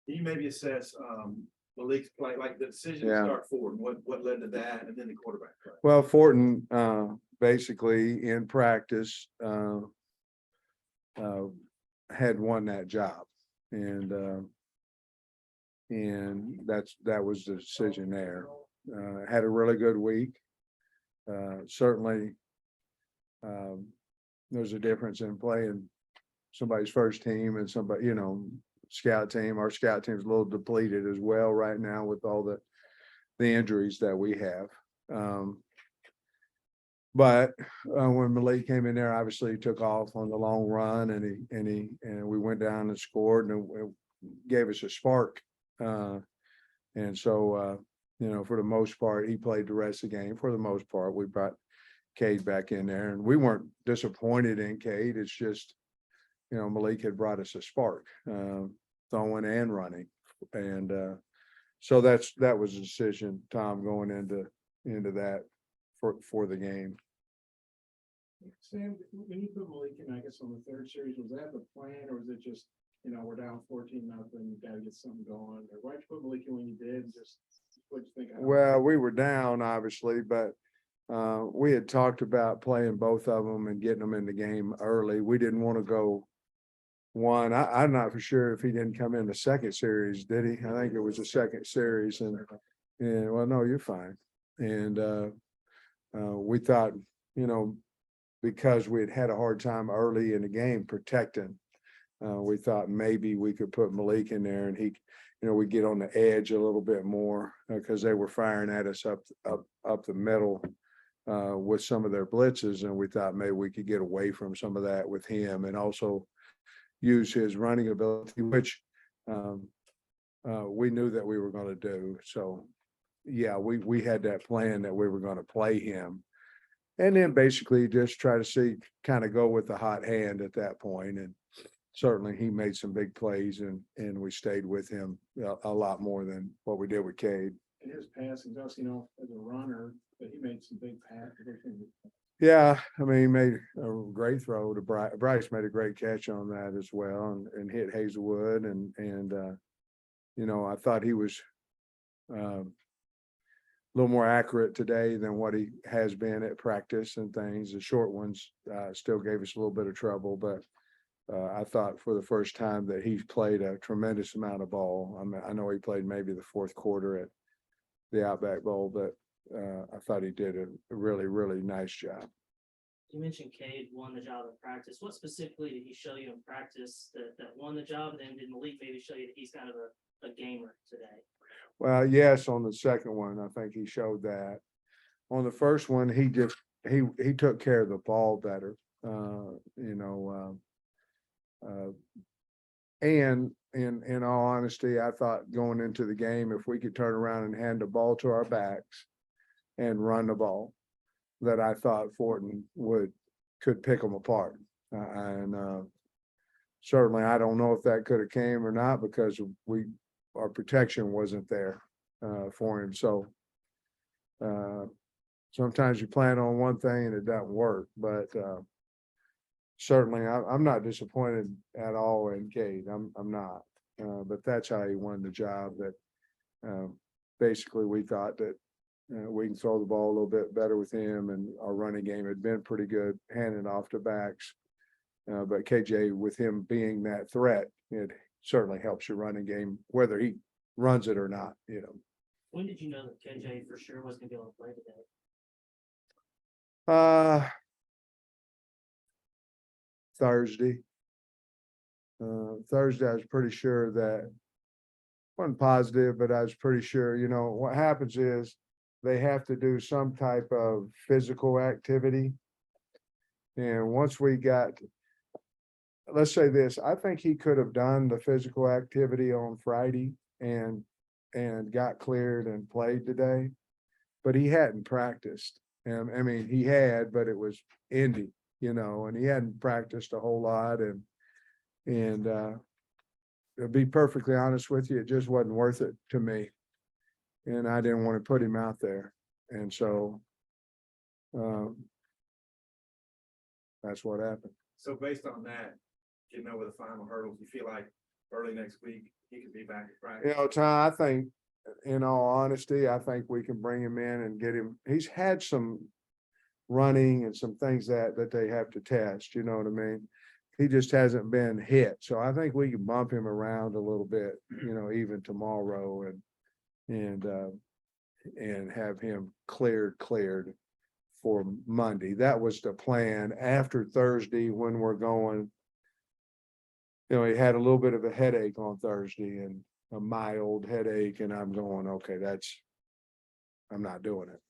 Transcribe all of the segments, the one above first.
Can you maybe assess Malik's play, like the decision to start Ford, what led to that, and then the quarterback play? Well, Fortin basically in practice had won that job, and that was the decision there. Had a really good week. Certainly, there's a difference in playing somebody's first team and somebody, scout team. Our scout team's a little depleted as well right now with all the injuries that we have. But when Malik came in there, obviously he took off on the long run, and we went down and scored, and it gave us a spark. And so, for the most part, he played the rest of the game. For the most part, we brought Cade back in there, and we weren't disappointed in Cade. It's just, Malik had brought us a spark, throwing and running. And so that was a decision, Tom, going into that for the game. Sam, when you put Malik in, I guess, on the third series, was that the plan, or was it just, we're down 14-0, you got to get something going? Or why'd you put Malik in when you did? Just what'd you think? Well, we were down, obviously, but we had talked about playing both of them and getting them in the game early. We didn't want to go one. I'm not for sure if he didn't come in the second series, did he? I think it was the second series, and well, no, you're fine. And we thought, because we had a hard time early in the game protecting, we thought maybe we could put Malik in there, and he, we get on the edge a little bit more because they were firing at us up the middle with some of their blitzes, and we thought maybe we could get away from some of that with him, and also use his running ability, which we knew that we were going to do. So, yeah, we had that plan that we were going to play him, and then basically just try to kind of go with the hot hand at that point. And certainly he made some big plays, and we stayed with him a lot more than what we did with Cade. And his passing, just, as a runner, but he made some big passes. Yeah, I mean, he made a great throw to Bryce. Bryce made a great catch on that as well, and hit Hazelwood, and I thought he was a little more accurate today than what he has been at practice and things. The short ones still gave us a little bit of trouble, but I thought for the first time that he's played a tremendous amount of ball. I mean, I know he played maybe the fourth quarter at the Outback Bowl, but I thought he did a really, really nice job. You mentioned Cade won the job in practice. What specifically did he show you in practice that won the job? And then did Malik maybe show you that he's kind of a gamer today? Well, yes, on the second one, I think he showed that. On the first one, he took care of the ball better, and in all honesty, I thought going into the game, if we could turn around and hand the ball to our backs and run the ball, that I thought Fortin could pick them apart. And certainly, I don't know if that could have came or not, because our protection wasn't there for him. So sometimes you plan on one thing and it doesn't work, but certainly I'm not disappointed at all in Cade. I'm not, but that's how he won the job. That basically we thought that we can throw the ball a little bit better with him, and our running game had been pretty good, handing off to backs. But KJ, with him being that threat, it certainly helps your running game, whether he runs it or not. When did you know that KJ for sure was going to be able to play today? Thursday. Thursday, I was pretty sure that wasn't positive, but I was pretty sure. What happens is they have to do some type of physical activity. And once we got, let's say this, I think he could have done the physical activity on Friday and got cleared and played today, but he hadn't practiced. And I mean, he had, but it was Indy, and he hadn't practiced a whole lot. And to be perfectly honest with you, it just wasn't worth it to me. And I didn't want to put him out there. And so that's what happened. So based on that, getting over the final hurdles, you feel like early next week, he could be back at You practice. know, Ty, I think, in all honesty, I think we can bring him in and get him, he's had some running and some things that they have to test, you know what I mean? He just hasn't been hit, so I think we can bump him around a little bit, you know, even tomorrow and have him cleared for Monday. That was the plan. After Thursday, when we're going, you know, he had a little bit of a headache on Thursday and a mild headache, and I'm going, okay, I'm not doing it.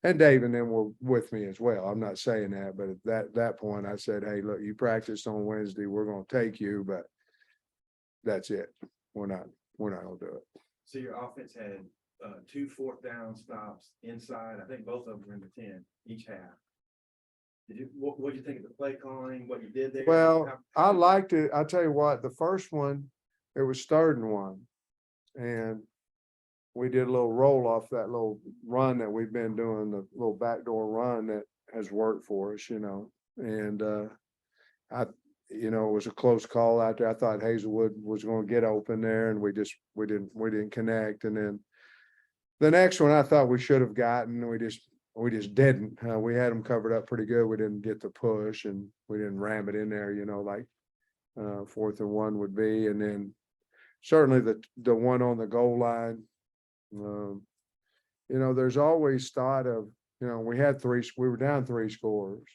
And Dave and them were with me as well. I'm not saying that, but at that point I said, hey, look, you practiced on Wednesday, we're gonna take you, but that's it. We're not gonna do it. So your offense had 2 4th down stops inside. I think both of them were in the 10 each half. What'd you think of the play calling, what you did there? Well, How- I liked it. I'll tell you what, the first one, it was 3rd and 1. And we did a little roll off that little run that we've been doing, the little backdoor run that has worked for us, you know. And you know, it was a close call out there. I thought Hazelwood was going to get open there, and we didn't connect. And then the next one I thought we should have gotten, we just didn't. We had them covered up pretty good. We didn't get the push, and we didn't ram it in there, you know, like 4th and 1 would be. And then certainly the one on the goal line. You know, there's always thought of, you know, we were down 3 scores.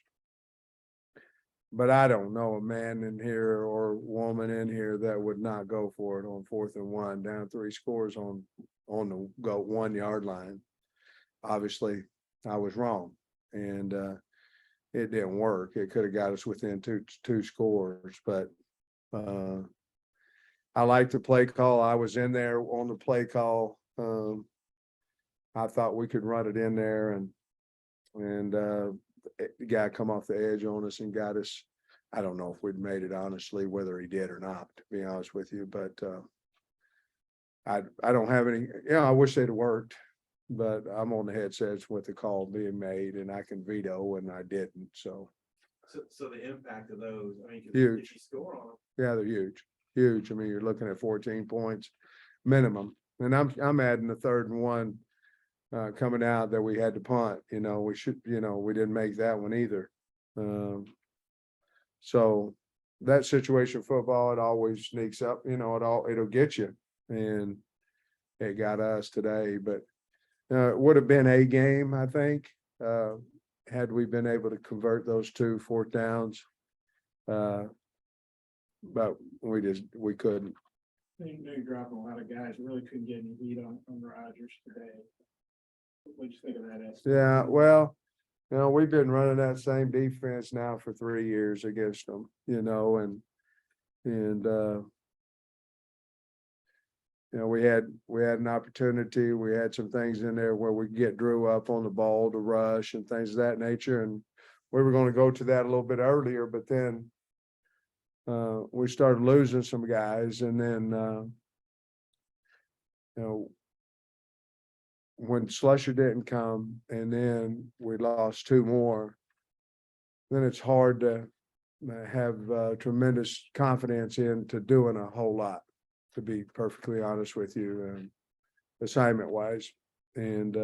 But I don't know a man in here or woman in here that would not go for it on 4th and 1, down 3 scores on the 1 yard line. Obviously, I was wrong, and it didn't work. It could have got us within two scores, but I like the play call. I was in there on the play call. I thought we could run it in there, and the guy come off the edge on us and got us. I don't know if we'd made it, honestly, whether he did or not, to be honest with you, but I don't have any, I wish they'd have worked, but I'm on the headsets with the call being made, and I can veto, and I didn't, so. So the impact of those, I mean, 'cause Huge. if you score on them, Yeah, they're huge. I mean, you're looking at 14 points minimum, and I'm adding the 3rd and 1 coming out that we had to punt. You know, we didn't make that one either. So that situation football, it always sneaks up. You know, it'll get you, and it got us today. But it would have been a game, I think, had we been able to convert those 2 4th downs. But we couldn't. They're dropping a lot of guys, really couldn't get any heat on Rogers today. What'd you think of that? Yeah, well, you know, we've been running that same defense now for 3 years against them, you know, and you know, we had an opportunity. We had some things in there where we could get Drew up on the ball to rush and things of that nature. And we were going to go to that a little bit earlier, but then we started losing some guys. And then, you know, when Slusher didn't come and then we lost 2 more, then it's hard to have tremendous confidence into doing a whole lot, to be perfectly honest with you, assignment wise. And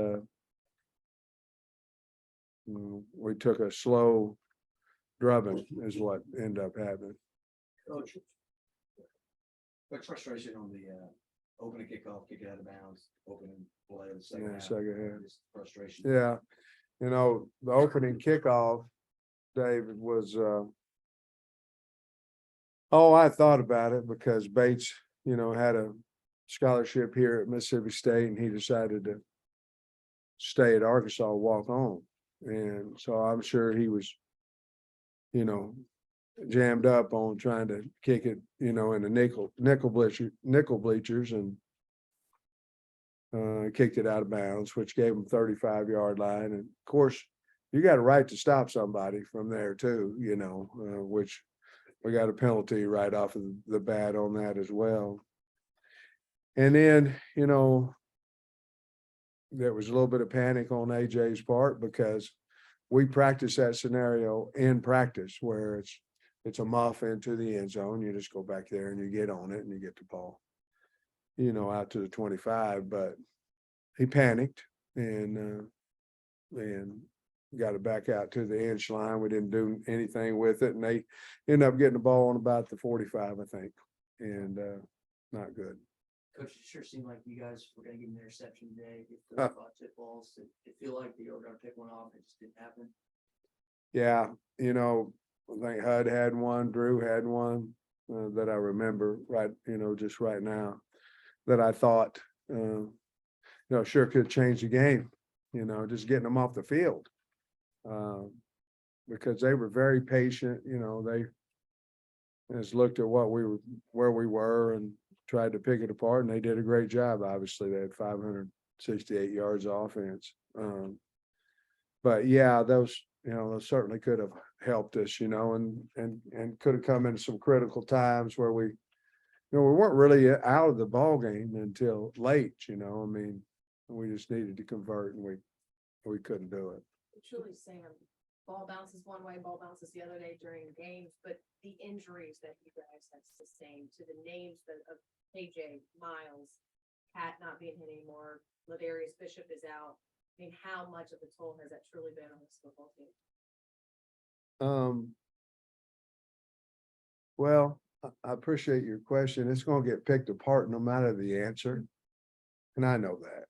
we took a slow drubbing is what ended up happening. Coach, quick frustration on the opening kickoff, kick it out of bounds, opening play of the second half. Second half. Just frustration. Yeah, you know, the opening kickoff, David, was I thought about it because Bates, you know, had a scholarship here at Mississippi State, and he decided to stay at Arkansas, walk on. And so I'm sure he was, you know, jammed up on trying to kick it, you know, in the nickel bleachers, and kicked it out of bounds, which gave him 35-yard line. And of course, you got a right to stop somebody from there too, you know, which we got a penalty right off of the bat on that as well. And then, you know, there was a little bit of panic on AJ's part because we practiced that scenario in practice where it's a muff into the end zone. You just go back there and you get on it and you get the ball, you know, out to the 25, but he panicked and got it back out to the inch line. We didn't do anything with it, and they ended up getting the ball on about the 45, I think, and not good. Coach, it sure seemed like you guys were gonna get an interception today, get Huh. 35 tip balls. It feel like you were gonna pick one off, it just didn't happen. Yeah, you know, I think HUD had one, Drew had one that I remember right, you know, just right now, that I thought, you know, sure could change the game, you know, just getting them off the field. Because they were very patient, you know, they just looked at where we were and tried to pick it apart, and they did a great job. Obviously, they had 568 yards of offense. But yeah, those, you know, those certainly could have helped us, you know, and could have come in some critical times where we, you know, we weren't really out of the ball game until late, you know. I mean, we just needed to convert, and we couldn't do it. Truly, Sam, ball bounces one way, ball bounces the other day during games, but the injuries that you guys have sustained to the names of KJ, Miles, Pat not being hit anymore, Ladarius Bishop is out. I mean, how much of a toll has that truly been on this football team? Well, I appreciate your question. It's gonna get picked apart no matter the answer. And I know that.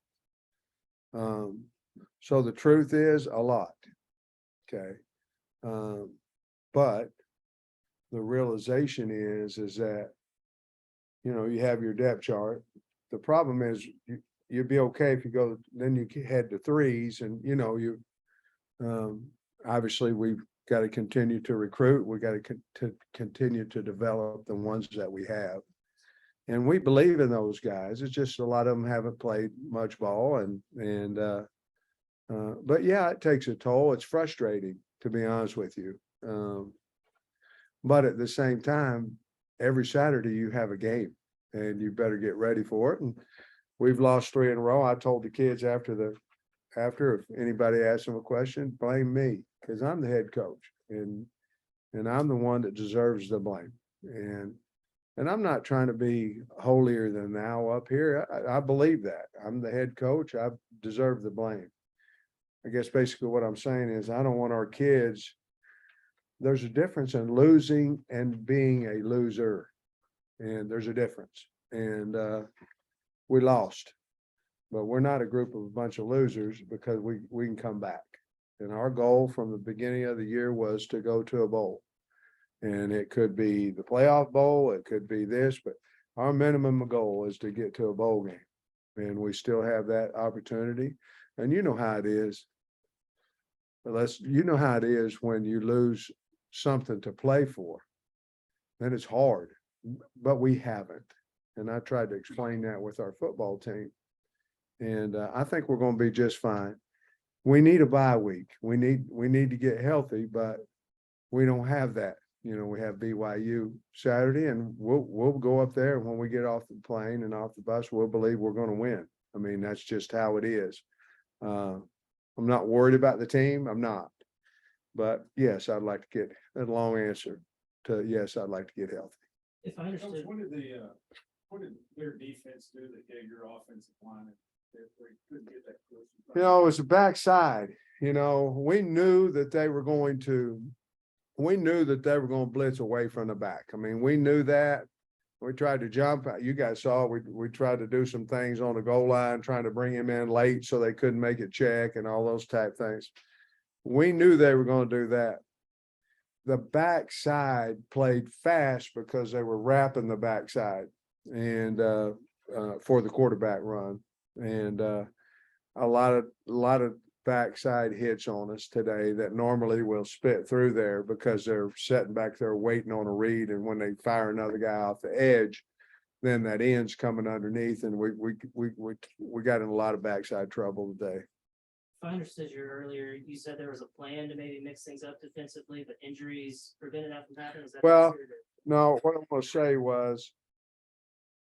So the truth is a lot. Okay. But the realization is that, you know, you have your depth chart. The problem is you'd be okay if you go, then you head to threes, and, you know, obviously we've got to continue to recruit. We got to continue to develop the ones that we have. And we believe in those guys. It's just a lot of them haven't played much ball, but yeah, it takes a toll. It's frustrating, to be honest with you. But at the same time, every Saturday you have a game, and you better get ready for it. And we've lost 3 in a row. I told the kids after if anybody asks them a question, blame me, because I'm the head coach, and I'm the one that deserves the blame. And I'm not trying to be holier than thou up here. I believe that I'm the head coach. I deserve the blame. I guess basically what I'm saying is I don't want our kids. There's a difference in losing and being a loser, and there's a difference. And we lost, but we're not a group of a bunch of losers, because we can come back. And our goal from the beginning of the year was to go to a bowl. And it could be the playoff bowl, it could be this, but our minimum goal is to get to a bowl game. And we still have that opportunity. And you know how it is. You know how it is when you lose something to play for. Then it's hard, but we haven't. And I tried to explain that with our football team. And I think we're going to be just fine. We need a bye week. We need to get healthy, but we don't have that. You know, we have BYU Saturday, and we'll go up there. And when we get off the plane and off the bus, we'll believe we're going to win. I mean, that's just how it is. I'm not worried about the team. I'm not. But yes, I'd like to get a long answer to yes, I'd like to get healthy. If I understood, What did their defense do that gave your offensive line? They couldn't get that close. You know, it was the backside. You know, we knew that they were going to blitz away from the back. I mean, we knew that. We tried to jump. You guys saw we tried to do some things on the goal line, trying to bring him in late so they couldn't make it check and all those type things. We knew they were going to do that. The backside played fast because they were wrapping the backside and for the quarterback run, and a lot of backside hits on us today that normally will spit through there because they're sitting back there waiting on a read, and when they fire another guy off the edge, then that end's coming underneath, and we got in a lot of backside trouble today. if I understood you earlier, you said there was a plan to maybe mix things up defensively, but injuries prevented that from happening. Is that Well, accurate, or- No, what I'm gonna say was,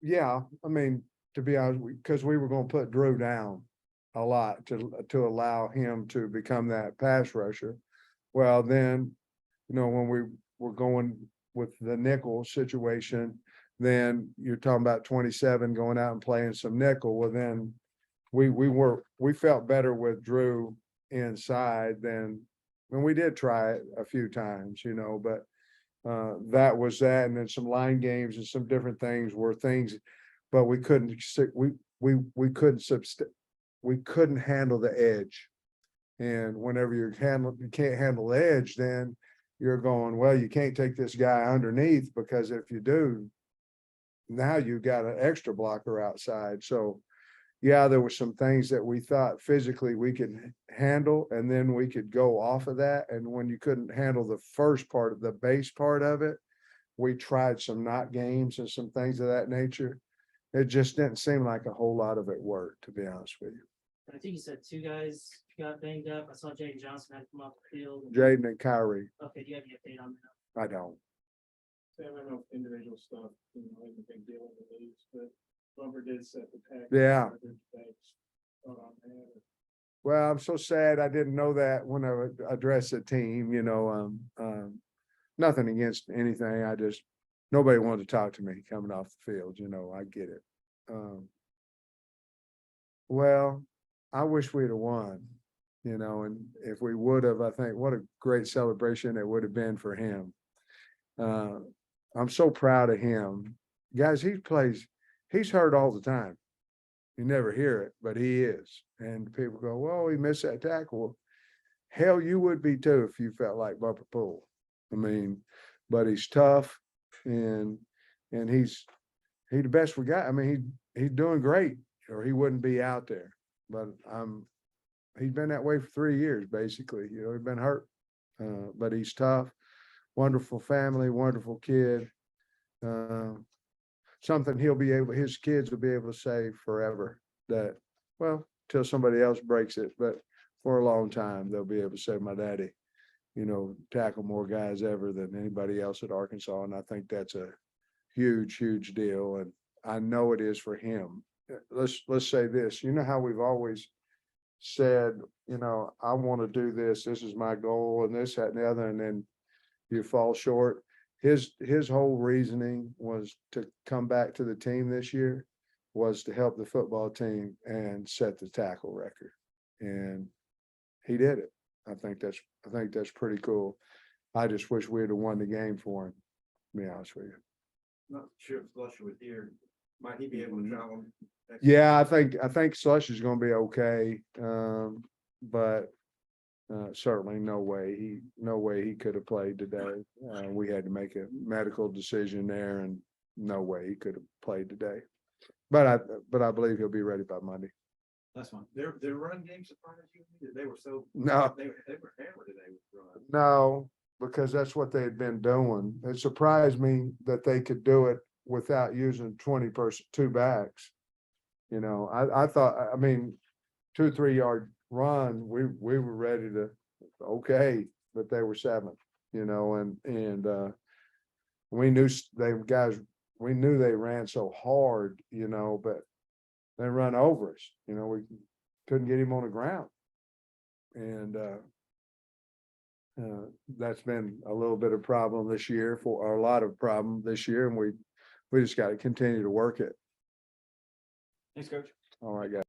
yeah, I mean, to be honest, because we were gonna put Drew down a lot to allow him to become that pass rusher. Well, then, you know, when we're going with the nickel situation, then you're talking about 27 going out and playing some nickel. Well, then we felt better with Drew inside than, and we did try it a few times, you know, but that was that. And then some line games and some different things were things, but we couldn't, we couldn't handle the edge. And whenever you can't handle the edge, then you're going, well, you can't take this guy underneath, because if you do, now you got an extra blocker outside. So yeah, there were some things that we thought physically we could handle, and then we could go off of that. And when you couldn't handle the first part of the base part of it, we tried some knot games and some things of that nature. It just didn't seem like a whole lot of it worked, to be honest with you. I think you said 2 guys got banged up. I saw Jaden Johnson had to come off the field. Jaden and Kyrie, Okay, do you have any update on that? I don't. Sam, I don't know if individual stuff, you know, is a big deal in the leagues, but Bumper did set the pack. Yeah. On that. Well, I'm so sad I didn't know that when I addressed the team, you know, nothing against anything. I just, nobody wanted to talk to me coming off the field, you know, I get it. Well, I wish we'd have won, you know, and if we would have, I think what a great celebration it would have been for him. I'm so proud of him. Guys, he's hurt all the time. You never hear it, but he is. And people go, well, he missed that tackle. Hell, you would be too if you felt like Bumper Pool. I mean, but he's tough, and he's the best we got. I mean, he's doing great, or he wouldn't be out there. But he's been that way for 3 years, basically. You know, he's been hurt, but he's tough. Wonderful family, wonderful kid. Something his kids will be able to say forever, that, well, till somebody else breaks it, but for a long time, they'll be able to say, my daddy, you know, tackled more guys ever than anybody else at Arkansas. And I think that's a huge, huge deal. And I know it is for him. Let's say this, you know how we've always said, you know, I want to do this. This is my goal, and this, that, and the other. And then you fall short. His whole reasoning was to come back to the team this year, was to help the football team and set the tackle record. And he did it. I think that's pretty cool. I just wish we'd have won the game for him, to be honest with you. Not sure if Slusher was here. Might he be able to travel? Yeah, I think Slush is gonna be okay. But certainly no way he could have played today. We had to make a medical decision there, and no way he could have played today. But I believe he'll be ready by Monday. That's fine. Their run game surprised you? They were so. No. They were hammered today with run. No, because that's what they had been doing. It surprised me that they could do it without using 2 backs. You know, I thought, I mean, 2 or 3 yard run, we were ready to, okay, but they were 7, you know, and we knew we knew they ran so hard, you know, but they run over us, you know, we couldn't get him on the ground. And that's been a little bit of problem this year, or a lot of problem this year, and we just got to continue to work it. Thanks, Coach. All right, guys.